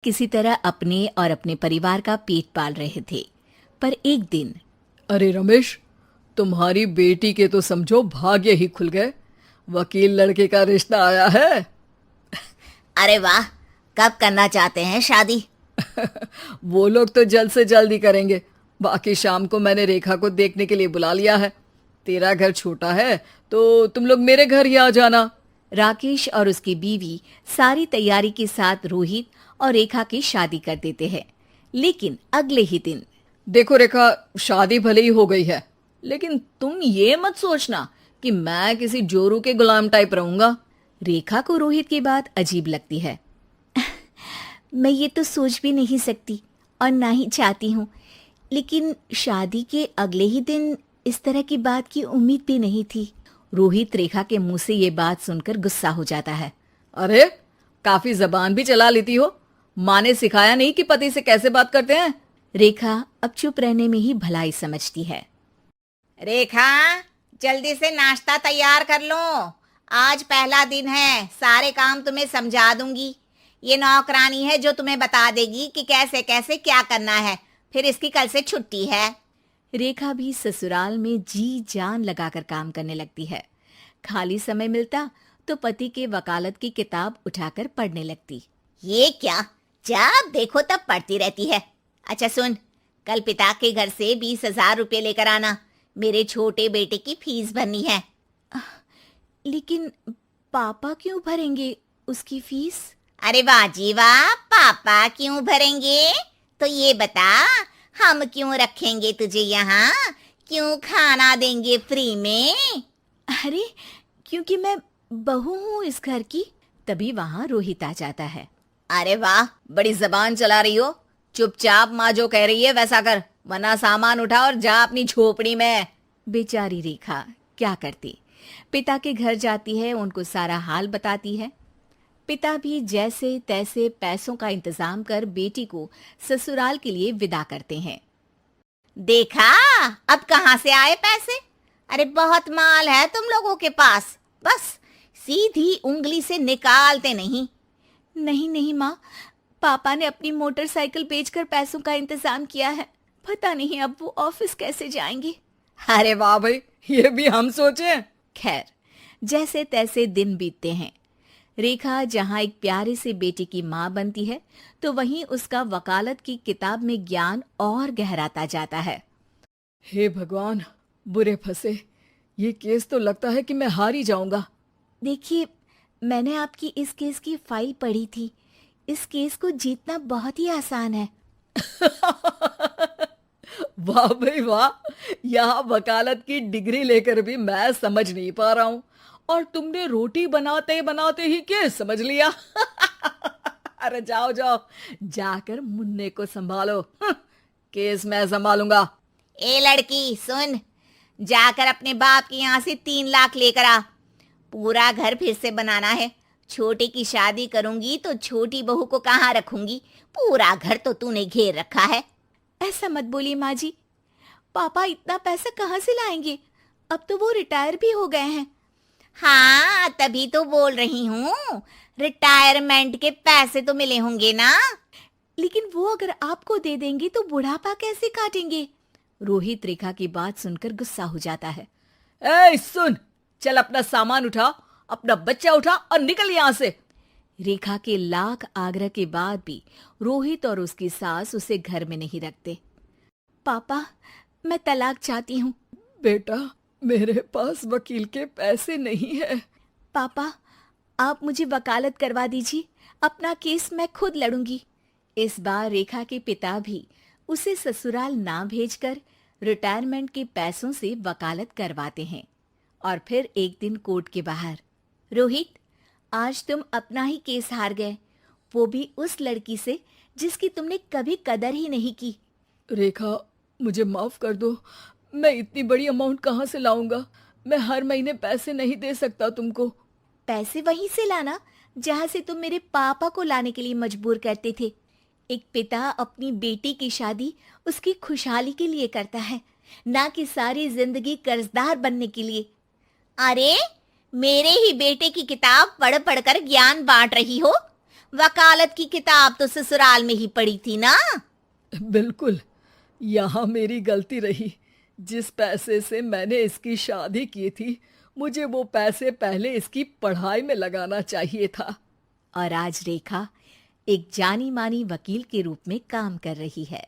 किसी तरह अपने और अपने परिवार का पेट पाल रहे थे। पर एक दिन अरे रमेश, तुम्हारी बेटी के तो समझो भाग्य ही खुल गए। वकील लड़के का रिश्ता आया है। अरे वाह, कब करना चाहते हैं शादी? वो लोग तो जल्द से जल्द ही करेंगे। बाकी शाम को मैंने रेखा को देखने के लिए बुला लिया है। तेरा घर छोटा है तो तुम लोग मेरे घर ही आ जाना। राकेश और उसकी बीवी सारी तैयारी के साथ रोहित और रेखा की शादी कर देते हैं। लेकिन अगले ही दिन देखो रेखा, शादी भले ही हो गई है, लेकिन तुम ये मत सोचना कि मैं किसी जोरू के गुलाम टाइप रहूंगा। रेखा को रोहित की बात अजीब लगती है। मैं ये तो सोच भी नहीं सकती और ना ही चाहती हूँ, लेकिन शादी के अगले ही दिन इस तरह की बात की उम्मीद भी नहीं थी। रोहित रेखा के मुंह से ये बात सुनकर गुस्सा हो जाता है। अरे, काफी जबान भी चला लेती हो। माँ ने सिखाया नहीं कि पति से कैसे बात करते हैं? रेखा अब चुप रहने में ही भलाई समझती है। रेखा, जल्दी से नाश्ता तैयार कर लो। आज पहला दिन है, सारे काम तुम्हें समझा दूंगी। ये नौकरानी है जो तुम्हें बता देगी कि कैसे कैसे क्या करना है। फिर इसकी कल से छुट्टी है। रेखा भी ससुराल में जी जान लगाकर काम करने लगती है। खाली समय मिलता तो पति के वकालत की किताब उठाकर पढ़ने लगती। ये क्या, जब देखो तब पढ़ती रहती है। अच्छा सुन, कल पिता के घर से 20,000 रुपये लेकर आना। मेरे छोटे बेटे की फीस भरनी है। लेकिन पापा क्यों भरेंगे उसकी फीस? अरे वाह जी वाह, पापा क्यों भरेंगे? तो ये बता, हम क्यों रखेंगे तुझे यहाँ? क्यों खाना देंगे फ्री में? अरे, क्योंकि मैं बहू हूँ इस घर की। तभी वहाँ रोहित आ जाता है। अरे वाह, बड़ी जबान चला रही हो। चुपचाप माँ जो कह रही है वैसा कर, वरना सामान उठा और जा अपनी झोपड़ी में। बेचारी रेखा क्या करती। पिता के घर जाती है, उनको सारा हाल बताती है। पिता भी जैसे तैसे पैसों का इंतजाम कर बेटी को ससुराल के लिए विदा करते हैं। देखा, अब कहाँ से आए पैसे? अरे बहुत माल है तुम लोगों के पास, बस सीधी उंगली से निकालते नहीं। नहीं नहीं माँ, पापा ने अपनी मोटरसाइकिल बेचकर पैसों का इंतजाम किया है। पता नहीं अब वो ऑफिस कैसे जाएंगे। अरे वाह भाई, ये भी हम सोचे। खैर, जैसे तैसे दिन बीतते हैं। रेखा जहाँ एक प्यारे से बेटे की माँ बनती है, तो वहीं उसका वकालत की किताब में ज्ञान और गहराता जाता है। हे भगवान, बुरे फंसे। ये केस तो लगता है कि मैं हार ही जाऊंगा। देखिए, मैंने आपकी इस केस की फाइल पढ़ी थी। इस केस को जीतना बहुत ही आसान है। वाह भाई वाह, यहाँ वकालत की डिग्री लेकर भी मैं समझ नहीं पा रहा हूँ, और तुमने रोटी बनाते बनाते ही केस समझ लिया। अरे जाओ जाओ, जाकर मुन्ने को संभालो। केस मैं संभालूंगा। ए लड़की सुन, जाकर अपने बाप के यहाँ से 3 लाख लेकर आ। पूरा घर फिर से बनाना है। छोटे की शादी करूंगी तो छोटी बहू को कहाँ रखूंगी? पूरा घर तो तूने घेर रखा है। ऐसा मत बोलिए माँ जी। पापा इतना पैसा कहाँ से लाएंगे? अब तो वो रिटायर भी हो गए हैं। हाँ, तभी तो बोल रही हूँ, रिटायरमेंट के पैसे तो मिले होंगे ना। लेकिन वो अगर आपको दे देंगे तो बुढ़ापा कैसे काटेंगे? रोहित रेखा की बात सुनकर गुस्सा हो जाता है। ए सुन, चल अपना सामान उठा, अपना बच्चा उठा और निकल यहाँ से। रेखा के लाख आग्रह के बाद भी रोहित और उसकी सास उसे घर में नहीं रखते। पापा, मैं तलाक चाहती हूँ। बेटा, मेरे पास वकील के पैसे नहीं है। पापा, आप मुझे वकालत करवा दीजिए। अपना केस मैं खुद लड़ूंगी। इस बार रेखा के पिता भी उसे ससुराल ना भेजकर रिटायरमेंट के पैसों से वकालत करवाते हैं। और फिर एक दिन कोर्ट के बाहर, रोहित, आज तुम अपना ही केस हार गए, वो भी उस लड़की से जिसकी तुमने कभी कदर ही नहीं की। रेखा, मुझे माफ कर दो। मैं इतनी बड़ी अमाउंट कहाँ से लाऊंगा? मैं हर महीने पैसे नहीं दे सकता तुमको। पैसे वहीं से लाना जहां से तुम मेरे पापा को लाने के लिए मजबूर करते थे। एक पिता अपनी बेटी की शादी उसकी खुशहाली के लिए करता है, ना कि सारी जिंदगी कर्जदार बनने के लिए। अरे, मेरे ही बेटे की किताब पढ़ पढ़ कर ज्ञान बांट रही हो। वकालत की किताब तो ससुराल में ही पड़ी थी ना। बिल्कुल, यहाँ मेरी गलती रही। जिस पैसे से मैंने इसकी शादी की थी, मुझे वो पैसे पहले इसकी पढ़ाई में लगाना चाहिए था। और आज रेखा एक जानी मानी वकील के रूप में काम कर रही है।